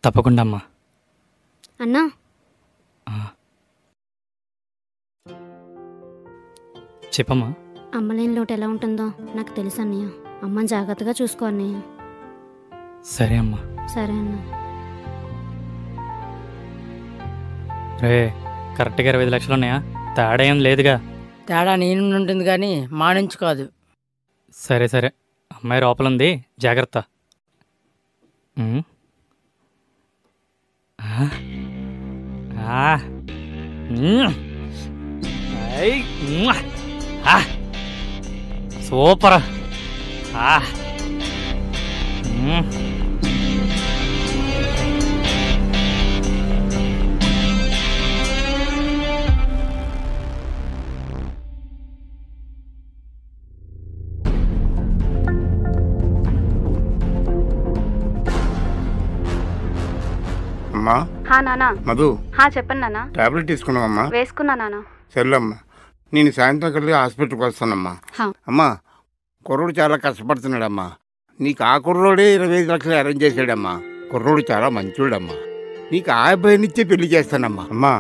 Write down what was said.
తప్పకుండా అమ్మా. అన్నా చెప్పమ్మా. అమ్మలేని లోటు ఎలా ఉంటుందో నాకు తెలుసు అన్నయ్య. అమ్మని జాగ్రత్తగా చూసుకో అన్నయ్య. సరే అమ్మా. సరే అన్న. రే, కరెక్ట్గా 25 లక్షలు ఉన్నాయా? తేడా ఏం లేదుగా? తేడా నీ నుండి ఉంటుంది కానీ మా నుంచి కాదు. సరే సరే, అమ్మాయి లోపల ఉంది, జాగ్రత్త. ఉమ్. ఆ? ఆ. ఉమ్. ఐ. ఉమ్. ఆ. సూపర్. ఆ. ఉమ్. అమ్మా. నానా. మధు, చెప్పండి నాన్న. టాబ్లెట్ తీసుకున్నావమ్మా? వేసుకున్నా నాన్న. సర్లేమ్మా, నేను సాయంత్రం కలిసి హాస్పిటల్కి వస్తానమ్మా. అమ్మా, కుర్రోడు చాలా కష్టపడుతున్నాడమ్మా. నీకు ఆ కుర్రోడే 25 లక్షలు అరేంజ్ చేశాడమ్మా. కుర్రోడు చాలా మంచోడమ్మా. నీకు ఆ అబ్బాయినిచ్చే పెళ్లి చేస్తానమ్మా. అమ్మా,